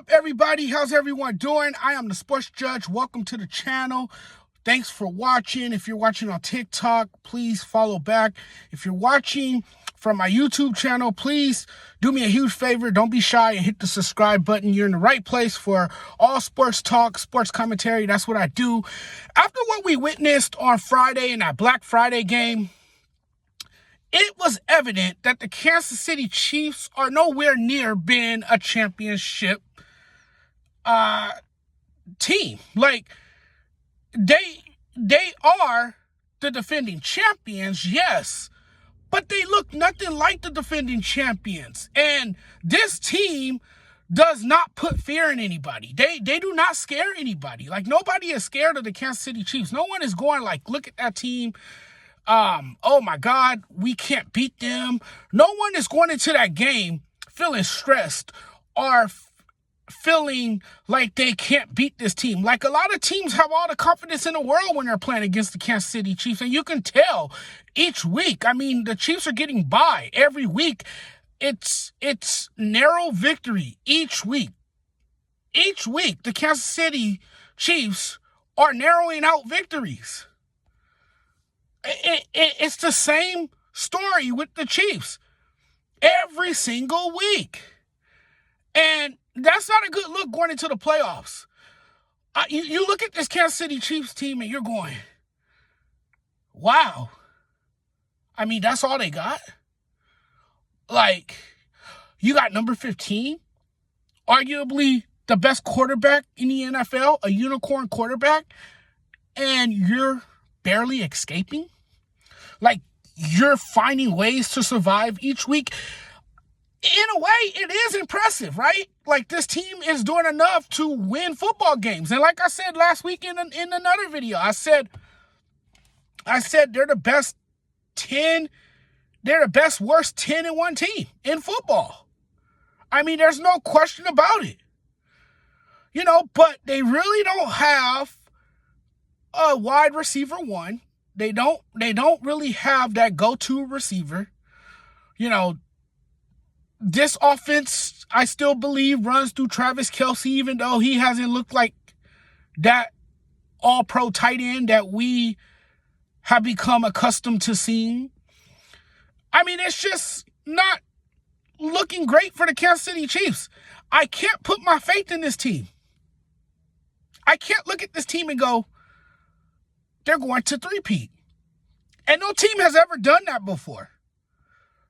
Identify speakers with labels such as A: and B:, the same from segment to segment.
A: up, everybody? How's everyone doing? I am the Sports Judge. Welcome to the channel. Thanks for watching. If you're watching on TikTok, please follow back. If you're watching from my YouTube channel, please do me a huge favor. Don't be shy and hit the subscribe button. You're in the right place for all sports talk, sports commentary. That's what I do. After what we witnessed on Friday in that Black Friday game, it was evident that the Kansas City Chiefs are nowhere near being a championship team. Like, they are the defending champions, yes, but they look nothing like the defending champions. And this team does not put fear in anybody. They do not scare anybody. Like, nobody is scared of the Kansas City Chiefs. No one is going like, look at that team. Oh my God, we can't beat them. No one is going into that game feeling stressed or feeling like they can't beat this team. Like, a lot of teams have all the confidence in the world when they're playing against the Kansas City Chiefs, and you can tell each week. I mean, the Chiefs are getting by every week. It's narrow victory each week. Each week, the Kansas City Chiefs are narrowing out victories. It's the same story with the Chiefs every single week. And that's not a good look going into the playoffs. You look at this Kansas City Chiefs team and you're going, wow. I mean, that's all they got? Like, you got number 15, arguably the best quarterback in the NFL, a unicorn quarterback, and you're barely escaping? Like, you're finding ways to survive each week. In a way, it is impressive, right? Like, this team is doing enough to win football games. And like I said last week in another video, I said they're the best 10, they're the best worst 10-1 team in football. I mean, there's no question about it. You know, but they really don't have a wide receiver one. They don't really have that go-to receiver. You know, this offense, I still believe, runs through Travis Kelce, even though he hasn't looked like that all-pro tight end that we have become accustomed to seeing. I mean, it's just not looking great for the Kansas City Chiefs. I can't put my faith in this team. I can't look at this team and go, they're going to three-peat. And no team has ever done that before.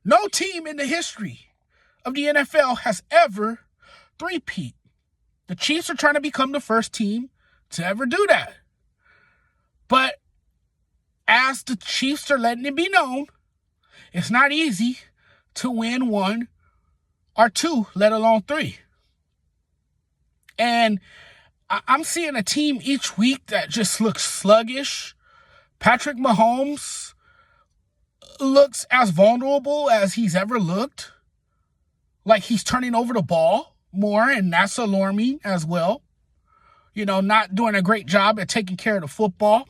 A: No team in the history of the NFL has ever three-peat. The Chiefs are trying to become the first team to ever do that. But as the Chiefs are letting it be known, it's not easy to win one or two, let alone three. And I'm seeing a team each week that just looks sluggish. Patrick Mahomes looks as vulnerable as he's ever looked. Like, he's turning over the ball more, and that's alarming as well. You know, not doing a great job at taking care of the football.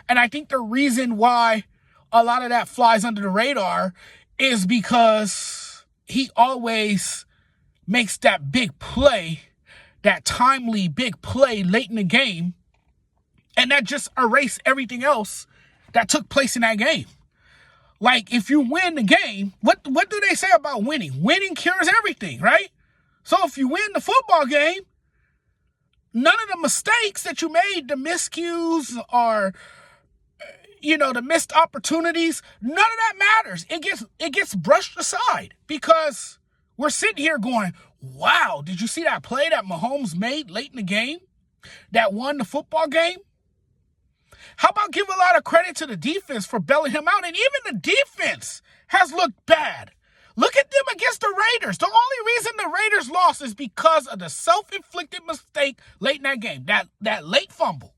A: And I think the reason why a lot of that flies under the radar is because he always makes that big play, that timely big play late in the game, and that just erased everything else that took place in that game. Like, if you win the game, what do they say about winning? Winning cures everything, right? So if you win the football game, none of the mistakes that you made, the miscues or, you know, the missed opportunities, none of that matters. It gets brushed aside because we're sitting here going, wow, did you see that play that Mahomes made late in the game that won the football game? How about give a lot of credit to the defense for bailing him out? And even the defense has looked bad. Look at them against the Raiders. The only reason the Raiders lost is because of the self-inflicted mistake late in that game, that late fumble.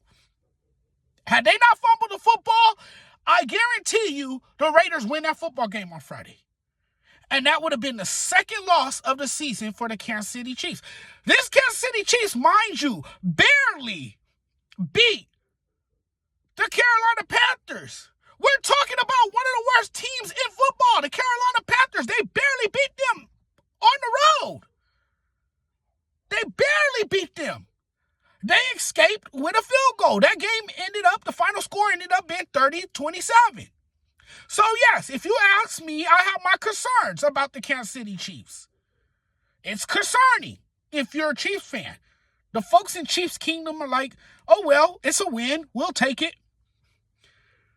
A: Had they not fumbled the football, I guarantee you the Raiders win that football game on Friday. And that would have been the second loss of the season for the Kansas City Chiefs. This Kansas City Chiefs, mind you, barely beat the Carolina Panthers. We're talking about one of the worst teams in football, the Carolina Panthers. They barely beat them on the road. beat them. They escaped with a field goal. That game the final score ended up being 30-27. So yes, if you ask me, I have my concerns about the Kansas City Chiefs. It's concerning if you're a Chiefs fan. The folks in Chiefs Kingdom are like, oh well, it's a win. We'll take it.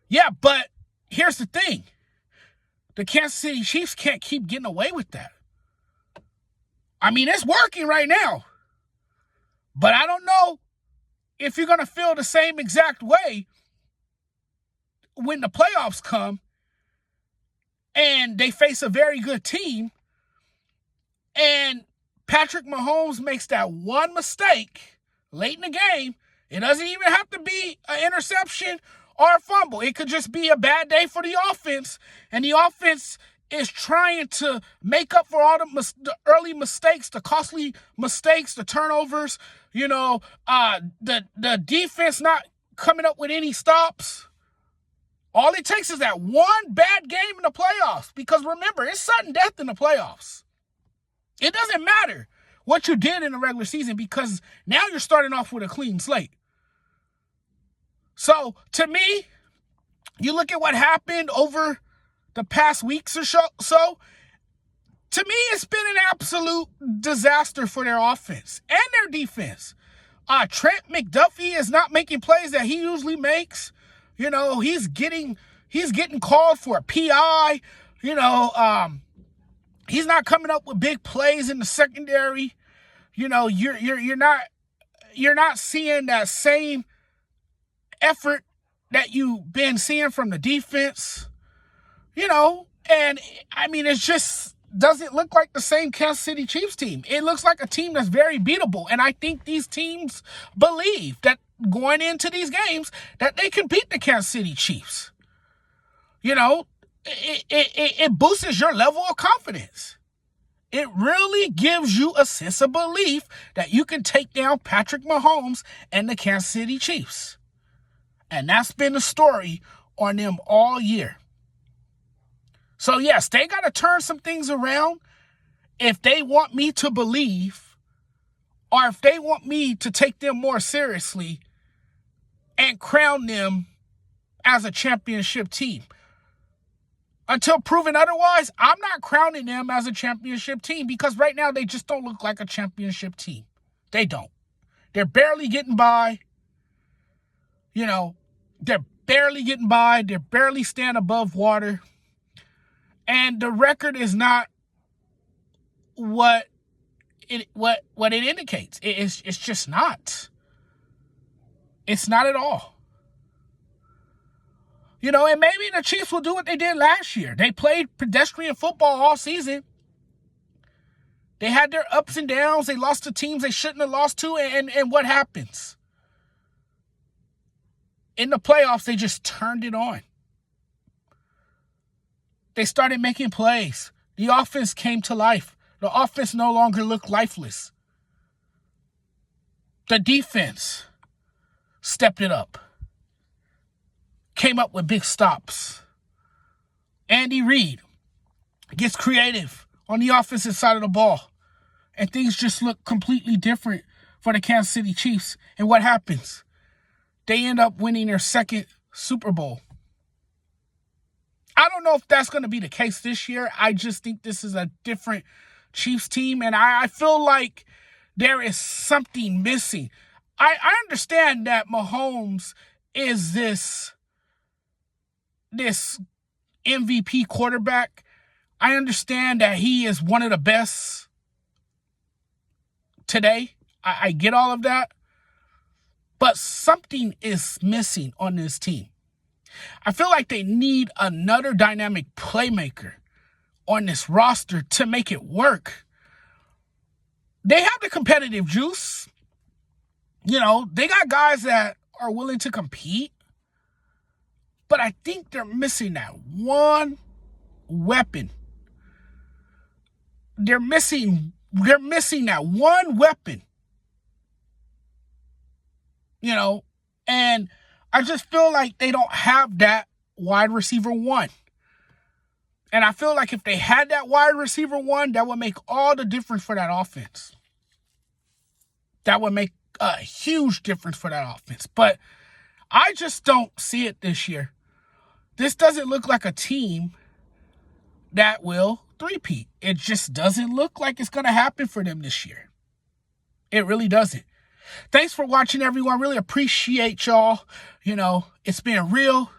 A: Yeah, but here's the thing. The Kansas City Chiefs can't keep getting away with that. I mean, it's working right now. But I don't know if you're going to feel the same exact way when the playoffs come and they face a very good team and Patrick Mahomes makes that one mistake late in the game. It doesn't even have to be an interception or a fumble. It could just be a bad day for the offense, and the offense is trying to make up for all the early mistakes, the costly mistakes, the turnovers, the defense not coming up with any stops. All it takes is that one bad game in the playoffs, because remember, it's sudden death in the playoffs. It doesn't matter what you did in the regular season because now you're starting off with a clean slate. So, to me, you look at what happened over the past weeks or so, to me, it's been an absolute disaster for their offense and their defense. Trent McDuffie is not making plays that he usually makes. He's getting called for a PI. He's not coming up with big plays in the secondary. You're not seeing that same effort that you've been seeing from the defense. And I mean, it just doesn't look like the same Kansas City Chiefs team. It looks like a team that's very beatable. And I think these teams believe that going into these games that they can beat the Kansas City Chiefs. It boosts your level of confidence. It really gives you a sense of belief that you can take down Patrick Mahomes and the Kansas City Chiefs. And that's been the story on them all year. So yes, they got to turn some things around if they want me to believe, or if they want me to take them more seriously and crown them as a championship team. Until proven otherwise, I'm not crowning them as a championship team because right now they just don't look like a championship team. They don't. They're barely getting by. They're barely getting by. They're barely staying above water. And the record is not what it indicates. It's just not. It's not at all. And maybe the Chiefs will do what they did last year. They played pedestrian football all season. They had their ups and downs. They lost to teams they shouldn't have lost to. And what happens? In the playoffs, they just turned it on. They started making plays. The offense came to life. The offense no longer looked lifeless. The defense stepped it up. Came up with big stops. Andy Reid gets creative on the offensive side of the ball. And things just look completely different for the Kansas City Chiefs. And what happens? They end up winning their second Super Bowl. I don't know if that's going to be the case this year. I just think this is a different Chiefs team. And I feel like there is something missing. I understand that Mahomes is this MVP quarterback. I understand that he is one of the best today. I get all of that. But something is missing on this team. I feel like they need another dynamic playmaker on this roster to make it work. They have the competitive juice. They got guys that are willing to compete. But I think they're missing that one weapon. They're missing that one weapon. And I just feel like they don't have that wide receiver one. And I feel like if they had that wide receiver one, that would make all the difference for that offense. That would make a huge difference for that offense. But I just don't see it this year. This doesn't look like a team that will three-peat. It just doesn't look like it's going to happen for them this year. It really doesn't. Thanks for watching, everyone. Really appreciate y'all. You know, it's been real.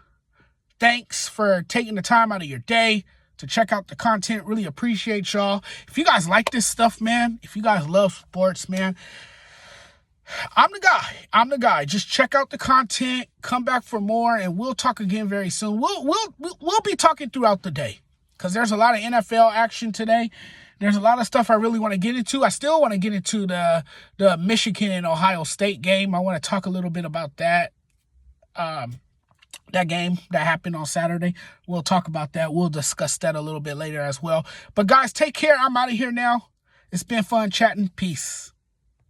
A: Thanks for taking the time out of your day to check out the content. Really appreciate y'all. If you guys like this stuff, man, if you guys love sports, man, I'm the guy. I'm the guy. Just check out the content, come back for more, and we'll talk again very soon. We'll be talking throughout the day because there's a lot of NFL action today. There's a lot of stuff I really want to get into. I still want to get into the Michigan and Ohio State game. I want to talk a little bit about that. That game that happened on Saturday. We'll talk about that. We'll discuss that a little bit later as well. But guys, take care. I'm out of here now. It's been fun chatting. Peace.